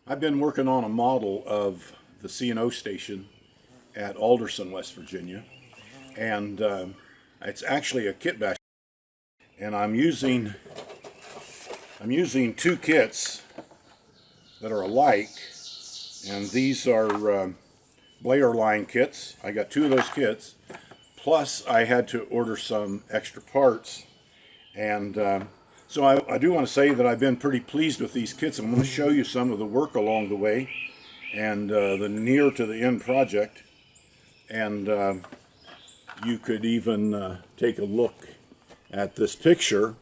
I've been working on a model of the C&O station at Alderson, West Virginia, and it's actually a Kitbashed, and I'm using two kits that are alike, and these are Blair Line kits. I got two of those kits, plus I had to order some extra parts, and so I do want to say that I've been pretty pleased with these kits. I'm going to show you some of the work along the way and the near to the end project, and you could even take a look at this picture.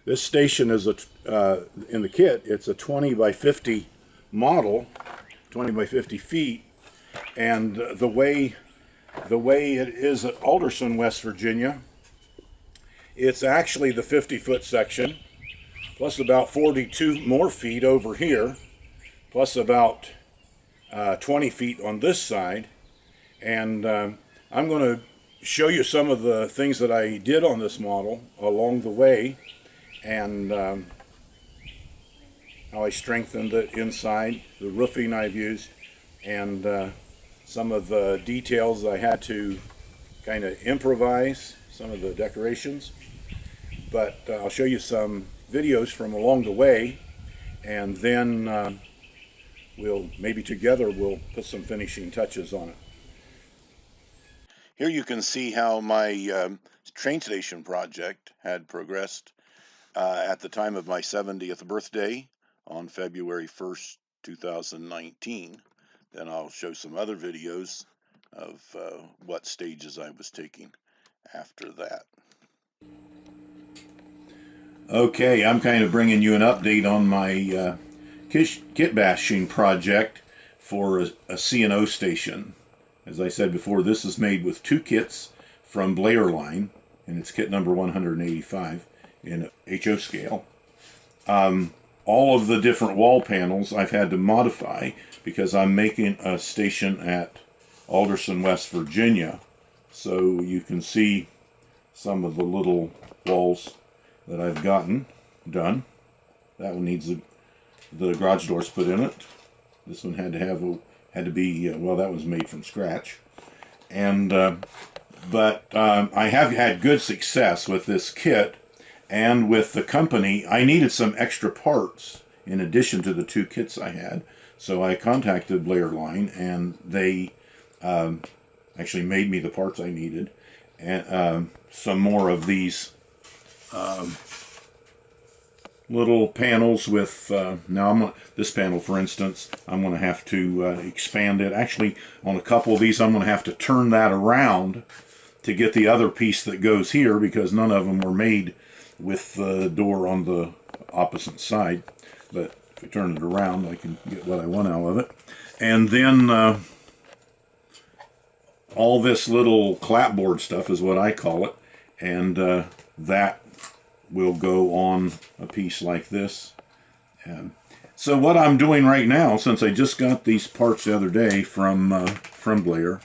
This station is in the kit, it's a 20 by 50 model, 20 by 50 feet, and the way it is at Alderson, West Virginia, it's actually the 50-foot section, plus about 42 more feet over here, plus about 20 feet on this side. And I'm going to show you some of the things that I did on this model along the way, and how I strengthened it inside, the roofing I've used, and some of the details I had to kind of improvise, some of the decorations. But I'll show you some videos from along the way, and then maybe together we'll put some finishing touches on it. Here you can see how my train station project had progressed at the time of my 70th birthday on February 1st, 2019. Then I'll show some other videos of what stages I was taking after that. Okay, I'm kind of bringing you an update on my kit bashing project for a C&O station. As I said before, this is made with two kits from Blair Line, and it's kit number 185 in HO scale. All of the different wall panels I've had to modify because I'm making a station at Alderson, West Virginia. So you can see some of the little walls that I've gotten done. That one needs the garage doors put in it. This one had to be well, that was made from scratch. And but I have had good success with this kit and with the company. I needed some extra parts in addition to the two kits I had, so I contacted Blair Line, and they actually made me the parts I needed, and some more of these little panels with this panel, for instance, I'm going to have to expand it. Actually, on a couple of these I'm going to have to turn that around to get the other piece that goes here, because none of them were made with the door on the opposite side. But if I turn it around, I can get what I want out of it. And then all this little clapboard stuff is what I call it, and that will go on a piece like this. So what I'm doing right now, since I just got these parts the other day from Blair,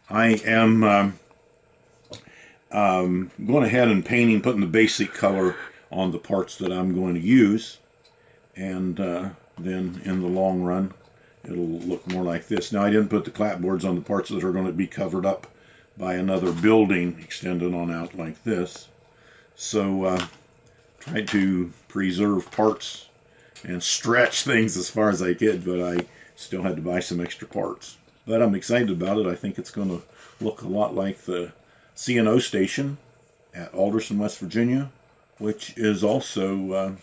I am going ahead and putting the basic color on the parts that I'm going to use, and then in the long run it'll look more like this. Now, I didn't put the clapboards on the parts that are going to be covered up by another building extended on out like this. So tried to preserve parts and stretch things as far as I could, but I still had to buy some extra parts. But I'm excited about it. I think it's going to look a lot like the C&O station at Alderson, West Virginia, which is also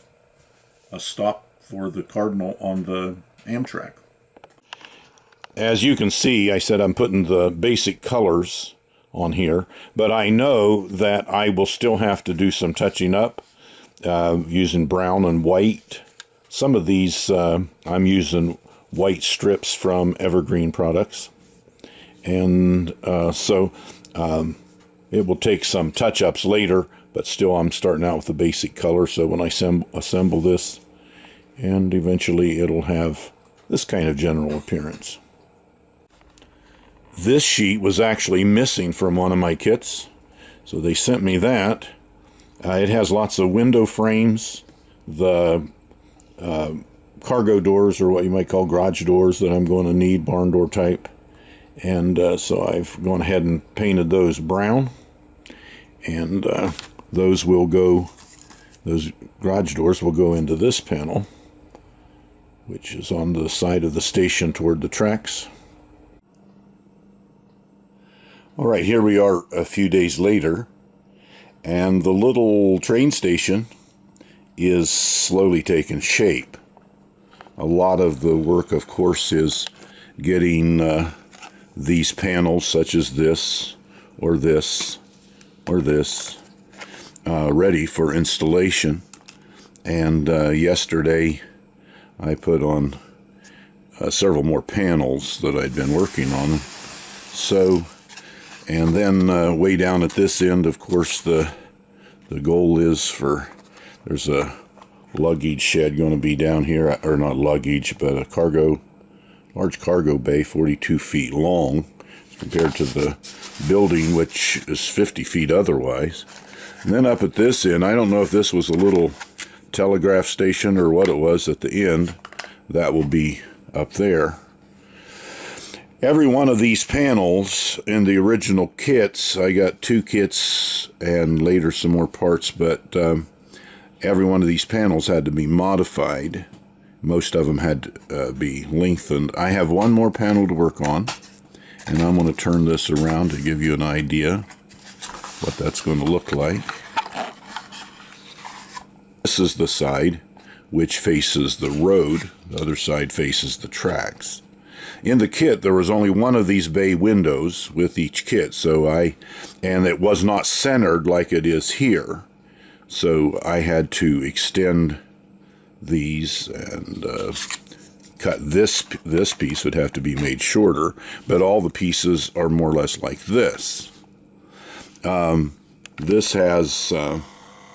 a stop for the Cardinal on the Amtrak. As you can see, I said I'm putting the basic colors on here, but I know that I will still have to do some touching up using brown and white. Some of these I'm using white strips from Evergreen Products, and so it will take some touch-ups later, but still I'm starting out with the basic color. So when I assemble this, and eventually it'll have this kind of general appearance. This sheet was actually missing from one of my kits, so they sent me that. It has lots of window frames. The cargo doors, or what you might call garage doors, that I'm going to need, barn door type. And so I've gone ahead and painted those brown. And those garage doors will go into this panel, which is on the side of the station toward the tracks. All right, here we are a few days later, and the little train station is slowly taking shape. A lot of the work, of course, is getting these panels, such as this, or this, or this, ready for installation. And yesterday I put on several more panels that I'd been working on. So, and then way down at this end, of course, the goal is there's a luggage shed going to be down here, or not luggage, but a large cargo bay, 42 feet long, compared to the building, which is 50 feet otherwise. And then up at this end, I don't know if this was a little telegraph station or what it was at the end. That will be up there. Every one of these panels in the original kits, I got 2 kits and later some more parts, but every one of these panels had to be modified. Most of them had to be lengthened. I have one more panel to work on, and I'm going to turn this around to give you an idea what that's going to look like. This is the side which faces the road. The other side faces the tracks. In the kit, there was only one of these bay windows with each kit, and it was not centered like it is here. So I had to extend these and cut this piece would have to be made shorter, but all the pieces are more or less like this. This has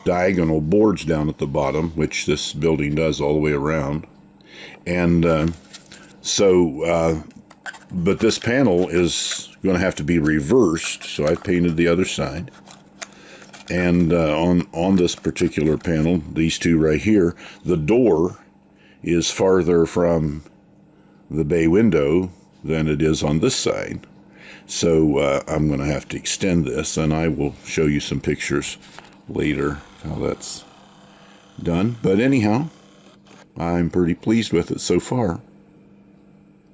diagonal boards down at the bottom, which this building does all the way around. And but this panel is going to have to be reversed, so I painted the other side. And on this particular panel, these two right here, the door is farther from the bay window than it is on this side. So I'm going to have to extend this, and I will show you some pictures later how that's done. But anyhow, I'm pretty pleased with it so far.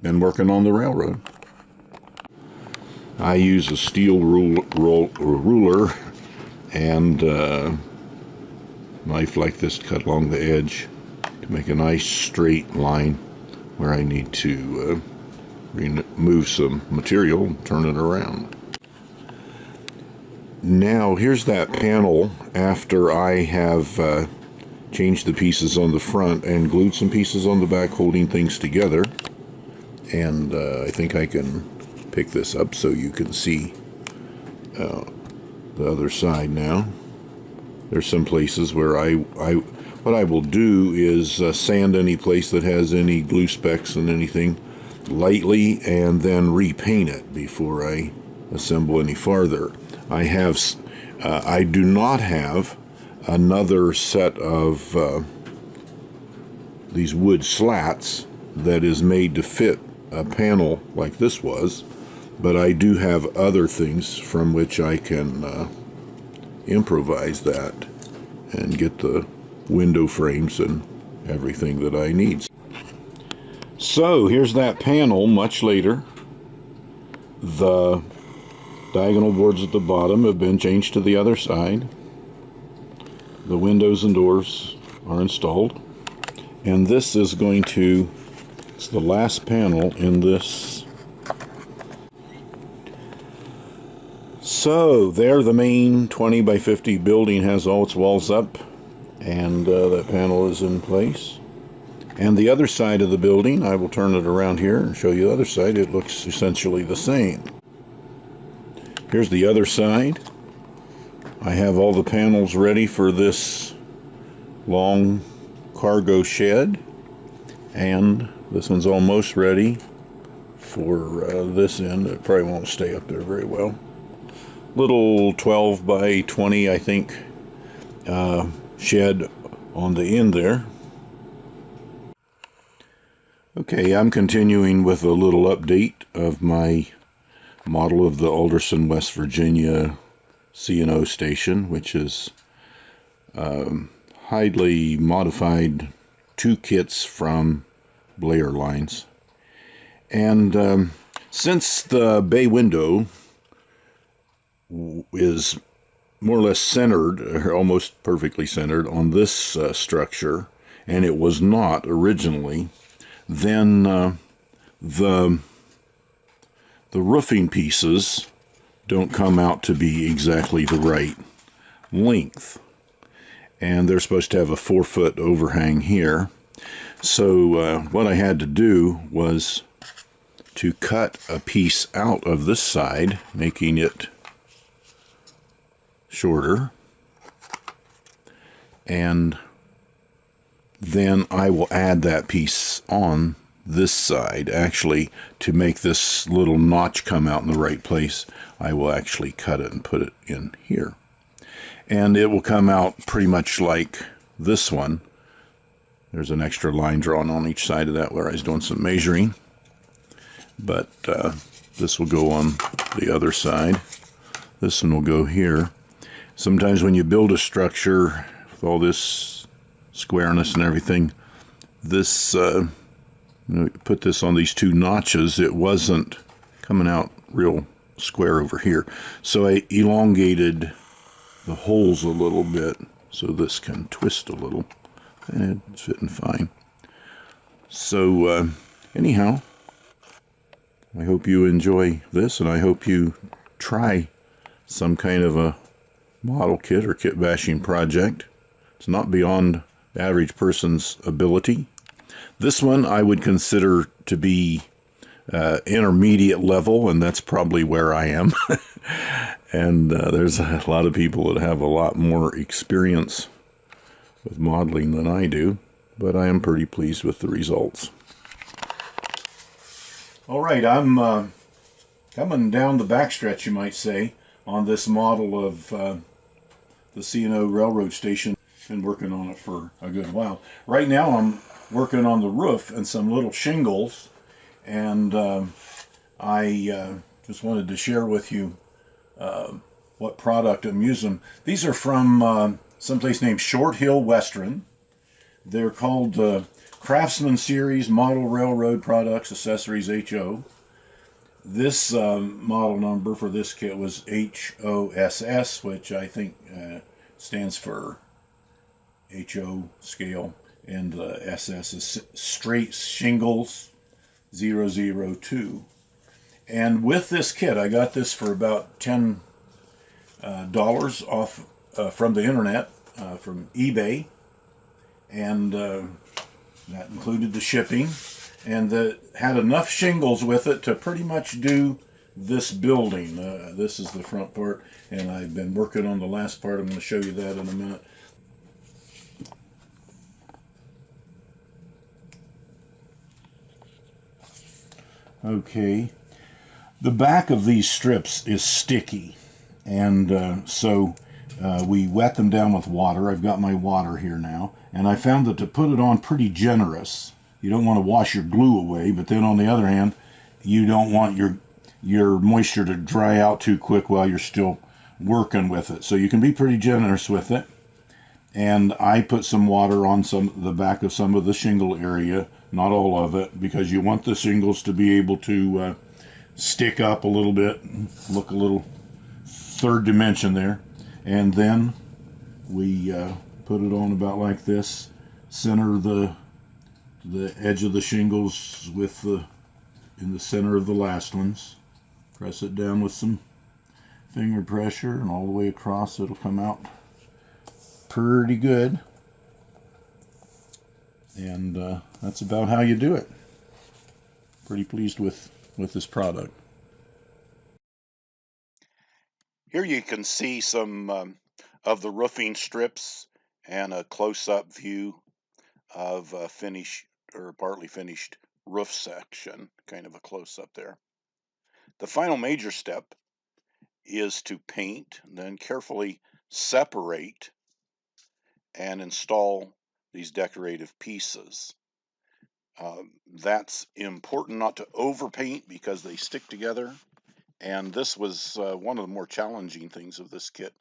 Been working on the railroad. I use a steel ruler and knife like this to cut along the edge to make a nice straight line where I need to remove some material and turn it around. Now here's that panel after I have changed the pieces on the front and glued some pieces on the back holding things together. And I think I can pick this up so you can see the other side now. There's some places where what I will do is sand any place that has any glue specks and anything lightly, and then repaint it before I assemble any farther. I do not have another set of these wood slats that is made to fit a panel like this was, but I do have other things from which I can improvise that and get the window frames and everything that I need. So here's that panel much later. The diagonal boards at the bottom have been changed to the other side. The windows and doors are installed, and this is it's the last panel in this. So there, the main 20 by 50 building has all its walls up, and that panel is in place. And the other side of the building, I will turn it around here and show you the other side. It looks essentially the same. Here's the other side. I have all the panels ready for this long cargo shed, and this one's almost ready for this end. It probably won't stay up there very well. Little 12 by 20, I think, shed on the end there. Okay, I'm continuing with a little update of my model of the Alderson, West Virginia C&O station, which is highly modified 2 kits from Blair Lines. And since the bay window is more or less centered, or almost perfectly centered, on this structure, and it was not originally, then the roofing pieces don't come out to be exactly the right length. And they're supposed to have a 4-foot overhang here. So what I had to do was to cut a piece out of this side, making it shorter. And then I will add that piece on this side. Actually, to make this little notch come out in the right place, I will actually cut it and put it in here. And it will come out pretty much like this one. There's an extra line drawn on each side of that where I was doing some measuring. But this will go on the other side. This one will go here. Sometimes when you build a structure with all this squareness and everything, this put this on these 2 notches, it wasn't coming out real square over here. So I elongated the holes a little bit so this can twist a little, and it's fitting fine. So anyhow, I hope you enjoy this, and I hope you try some kind of a model kit or kit bashing project. It's not beyond the average person's ability. This one I would consider to be intermediate level, and that's probably where I am. And there's a lot of people that have a lot more experience with modeling than I do, but I am pretty pleased with the results. All right, I'm coming down the backstretch, you might say, on this model of the C&O railroad station. Been working on it for a good while. Right now I'm working on the roof and some little shingles, and I just wanted to share with you what product I'm using. These are from someplace named Short Hill Western. They're called Craftsman Series Model Railroad Products Accessories HO. This model number for this kit was HOSS, which I think stands for HO scale, and SS is Straight Shingles 002. And with this kit, I got this for about $10 off from the internet, from eBay, and that included the shipping, and that had enough shingles with it to pretty much do this building. This is the front part, and I've been working on the last part. I'm going to show you that in a minute. Okay, the back of these strips is sticky, and so we wet them down with water. I've got my water here now, and I found that to put it on pretty generous. You don't want to wash your glue away, but then on the other hand, you don't want your moisture to dry out too quick while you're still working with it. So you can be pretty generous with it. And I put some water on the back of some of the shingle area, not all of it, because you want the shingles to be able to stick up a little bit, look a little third dimension there. And then we put it on about like this, center the edge of the shingles in the center of the last ones. Press it down with some finger pressure, and all the way across it'll come out pretty good. And that's about how you do it. Pretty pleased with this product. Here you can see some of the roofing strips and a close-up view of a finished or partly finished roof section, kind of a close-up there. The final major step is to paint, and then carefully separate and install these decorative pieces. That's important not to overpaint because they stick together. And this was one of the more challenging things of this kit,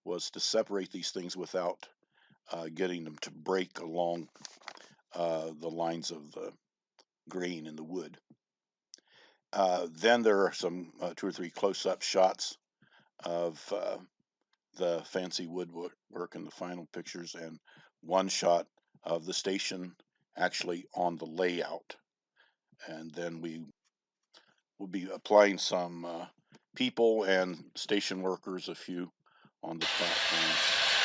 was to separate these things without getting them to break along the lines of the grain in the wood. Then there are some 2 or 3 close-up shots of the fancy woodwork in the final pictures, and one shot of the station actually on the layout. And then we will be applying some people and station workers, a few on the platform.